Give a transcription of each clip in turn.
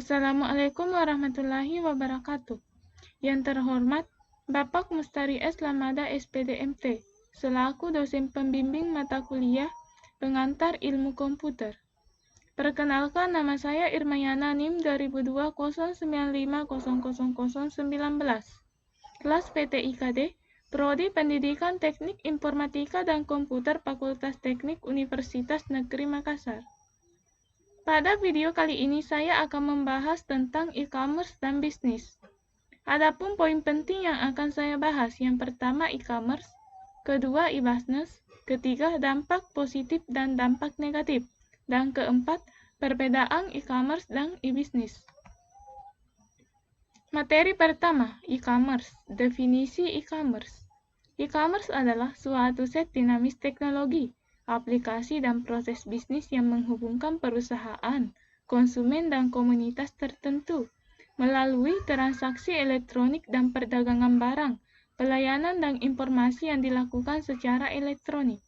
Assalamualaikum warahmatullahi wabarakatuh. Yang terhormat, Bapak Mustari S. Lamada SPDMT, selaku dosen pembimbing mata kuliah pengantar ilmu komputer. Perkenalkan, nama saya Irmayana NIM 200209500019, kelas PTIKD, Prodi Pendidikan Teknik Informatika dan Komputer Fakultas Teknik Universitas Negeri Makassar. Pada video kali ini saya akan membahas tentang e-commerce dan bisnis. Adapun poin penting yang akan saya bahas, yang pertama e-commerce, kedua e-business, ketiga dampak positif dan dampak negatif, dan keempat perbedaan e-commerce dan e-bisnis. Materi pertama, e-commerce. Definisi e-commerce. E-commerce adalah suatu set dinamis teknologi, aplikasi dan proses bisnis yang menghubungkan perusahaan, konsumen dan komunitas tertentu melalui transaksi elektronik dan perdagangan barang, pelayanan dan informasi yang dilakukan secara elektronik.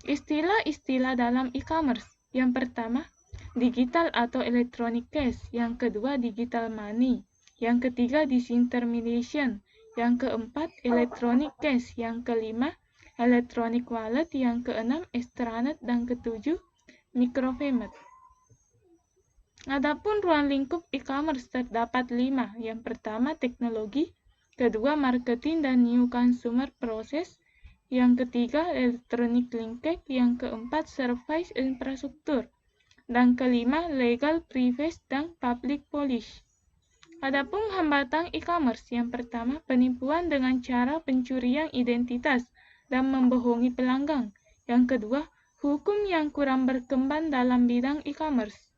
Istilah-istilah dalam e-commerce. Yang pertama, digital atau electronic cash. Yang kedua, digital money. Yang ketiga, disintermediation. Yang keempat, electronic cash. Yang kelima, electronic wallet. Yang keenam, extranet. Dan ketujuh, micropayment. Adapun ruang lingkup e-commerce terdapat 5. Yang pertama, teknologi. Kedua, marketing dan new consumer process. Yang ketiga, electronic linkage. Yang keempat, service infrastruktur. Dan kelima, legal, private, dan public policy. Adapun hambatan e-commerce, yang pertama, penipuan dengan cara pencurian identitas dan membohongi pelanggan. Yang kedua, hukum yang kurang berkembang dalam bidang e-commerce.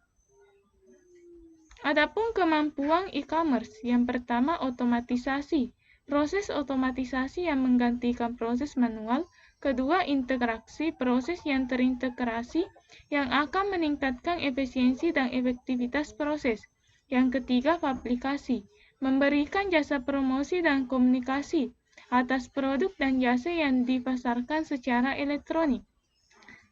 Adapun kemampuan e-commerce, yang pertama, otomatisasi. Proses otomatisasi yang menggantikan proses manual. Kedua, integrasi, proses yang terintegrasi yang akan meningkatkan efisiensi dan efektivitas proses. Yang ketiga, aplikasi, memberikan jasa promosi dan komunikasi atas produk dan jasa yang dipasarkan secara elektronik.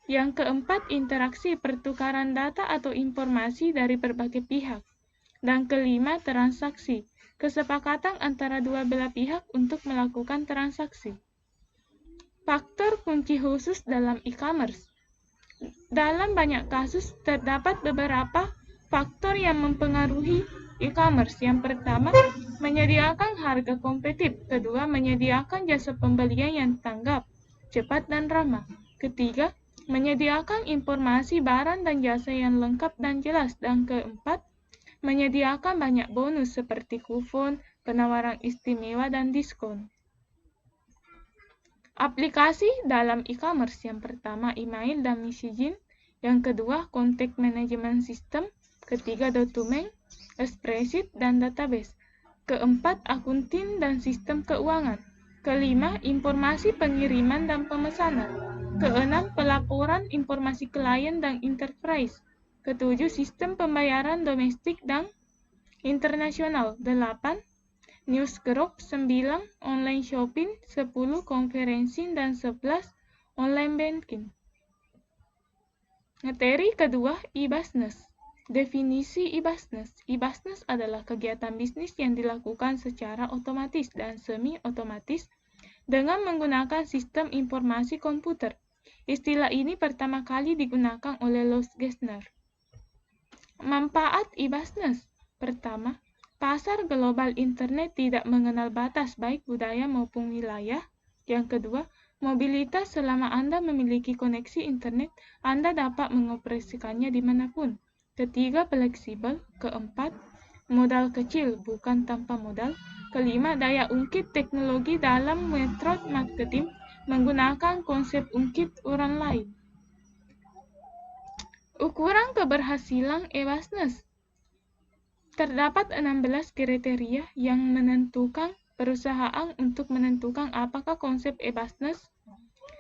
Yang keempat, interaksi, pertukaran data atau informasi dari berbagai pihak. Dan kelima, transaksi, kesepakatan antara dua belah pihak untuk melakukan transaksi. Faktor kunci khusus dalam e-commerce. Dalam banyak kasus, terdapat beberapa faktor yang mempengaruhi e-commerce. Yang pertama, menyediakan harga kompetitif. Kedua, menyediakan jasa pembelian yang tanggap, cepat, dan ramah. Ketiga, menyediakan informasi barang dan jasa yang lengkap dan jelas. Dan keempat, menyediakan banyak bonus seperti kupon, penawaran istimewa, dan diskon. Aplikasi dalam e-commerce, yang pertama, email dan messaging. Yang kedua, contact management system. Ketiga, dokumen, spreadsheet, dan database. Keempat, akunting dan sistem keuangan. Kelima, informasi pengiriman dan pemesanan. Keenam, pelaporan informasi klien dan enterprise. Ketujuh, sistem pembayaran domestik dan internasional. 8, news group. 9, online shopping. 10, konferensi. Dan 11, online banking. Materi kedua, e-business. Definisi e-business. E-business adalah kegiatan bisnis yang dilakukan secara otomatis dan semi-otomatis dengan menggunakan sistem informasi komputer. Istilah ini pertama kali digunakan oleh Los Gesner. Manfaat e-business. Pertama, pasar global internet tidak mengenal batas baik budaya maupun wilayah. Yang kedua, mobilitas. Selama Anda memiliki koneksi internet, Anda dapat mengoperasikannya dimanapun. Ketiga, fleksibel. Keempat, modal kecil, bukan tanpa modal. Kelima, daya ungkit teknologi dalam metode marketing menggunakan konsep ungkit orang lain. Ukuran keberhasilan e-business. Terdapat 16 kriteria yang menentukan perusahaan untuk menentukan apakah konsep e-business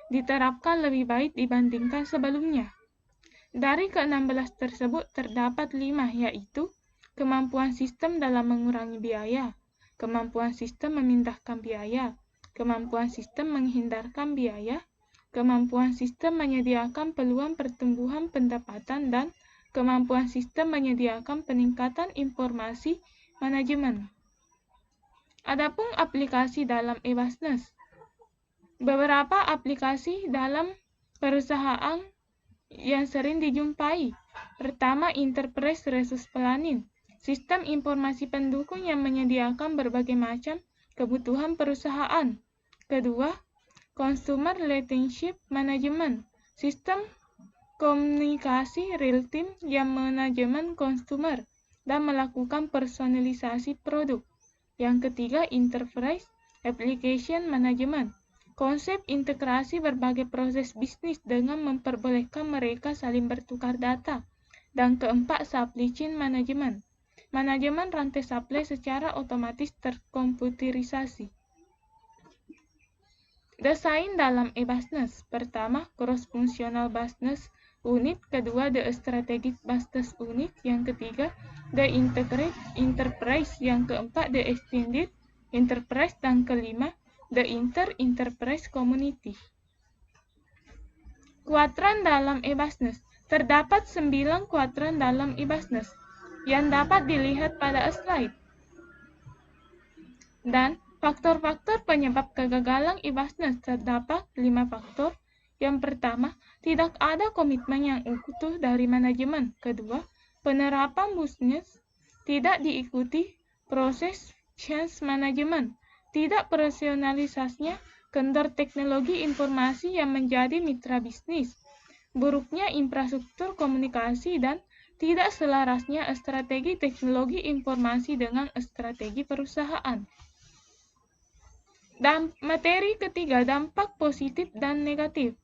diterapkan lebih baik dibandingkan sebelumnya. Dari ke-16 tersebut terdapat 5, yaitu kemampuan sistem dalam mengurangi biaya, kemampuan sistem memindahkan biaya, kemampuan sistem menghindarkan biaya, kemampuan sistem menyediakan peluang pertumbuhan pendapatan, dan kemampuan sistem menyediakan peningkatan informasi manajemen. Adapun aplikasi dalam e-business. Beberapa aplikasi dalam perusahaan yang sering dijumpai. Pertama, Enterprise Resource Planning, sistem informasi pendukung yang menyediakan berbagai macam kebutuhan perusahaan. Kedua, Consumer Relationship Management, sistem komunikasi real-time yang manajemen konsumer dan melakukan personalisasi produk. Yang ketiga, Enterprise Application Management, konsep integrasi berbagai proses bisnis dengan memperbolehkan mereka saling bertukar data. Dan keempat, Supply Chain Management, manajemen rantai supply secara otomatis terkomputerisasi. Desain dalam e-business. Pertama, Cross-Functional Business Unit. Kedua, The Strategic Business Unit. Yang ketiga, The Integrated Enterprise. Yang keempat, The Extended Enterprise. Dan kelima, The Enterprise Community. Kuadran dalam e-business. Terdapat 9 kuadran dalam e-business yang dapat dilihat pada slide. Dan faktor-faktor penyebab kegagalan e-business terdapat 5 faktor. Yang pertama, tidak ada komitmen yang utuh dari manajemen. Kedua, penerapan bisnis tidak diikuti proses change management. Tidak profesionalisasinya kendor teknologi informasi yang menjadi mitra bisnis. Buruknya infrastruktur komunikasi dan tidak selarasnya strategi teknologi informasi dengan strategi perusahaan. Dan materi ketiga, dampak positif dan negatif.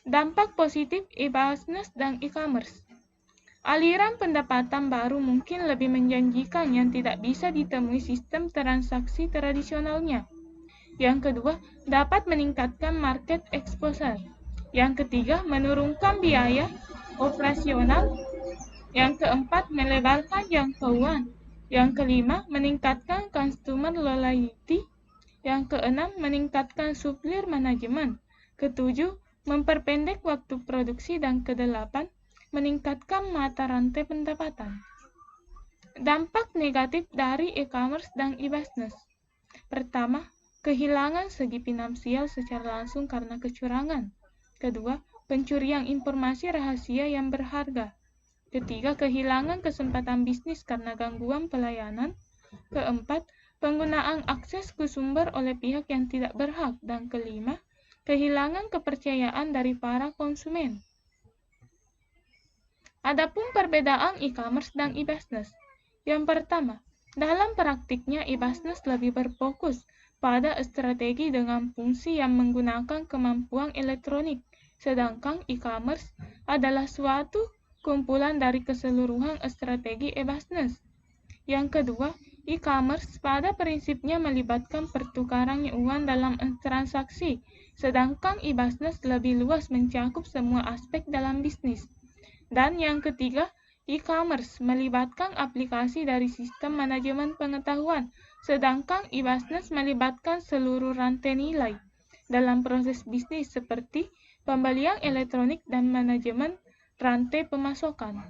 Dampak positif e-business dan e-commerce. Aliran pendapatan baru mungkin lebih menjanjikan yang tidak bisa ditemui sistem transaksi tradisionalnya. Yang kedua, dapat meningkatkan market exposure. Yang ketiga, menurunkan biaya operasional. Yang keempat, melebarkan jangkauan. Yang kelima, meningkatkan customer loyalty. Yang keenam, meningkatkan supplier manajemen. Ketujuh, memperpendek waktu produksi. Dan kedelapan, meningkatkan mata rantai pendapatan. Dampak negatif dari e-commerce dan e-business. Pertama, kehilangan segi finansial secara langsung karena kecurangan. Kedua, pencurian informasi rahasia yang berharga. Ketiga, kehilangan kesempatan bisnis karena gangguan pelayanan. Keempat, penggunaan akses ke sumber oleh pihak yang tidak berhak. Dan kelima, kehilangan kepercayaan dari para konsumen. Adapun perbedaan e-commerce dan e-business. Yang pertama, dalam praktiknya e-business lebih berfokus pada strategi dengan fungsi yang menggunakan kemampuan elektronik, sedangkan e-commerce adalah suatu kumpulan dari keseluruhan strategi e-business. Yang kedua, e-commerce pada prinsipnya melibatkan pertukaran uang dalam transaksi, sedangkan e-business lebih luas mencakup semua aspek dalam bisnis. Dan yang ketiga, e-commerce melibatkan aplikasi dari sistem manajemen pengetahuan, sedangkan e-business melibatkan seluruh rantai nilai dalam proses bisnis seperti pembelian elektronik dan manajemen rantai pemasokan.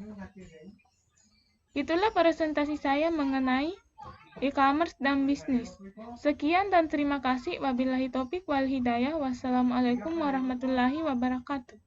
Itulah presentasi saya mengenai e-commerce dan bisnis. Sekian dan terima kasih. Wabillahi taufik wal hidayah. Wassalamualaikum warahmatullahi wabarakatuh.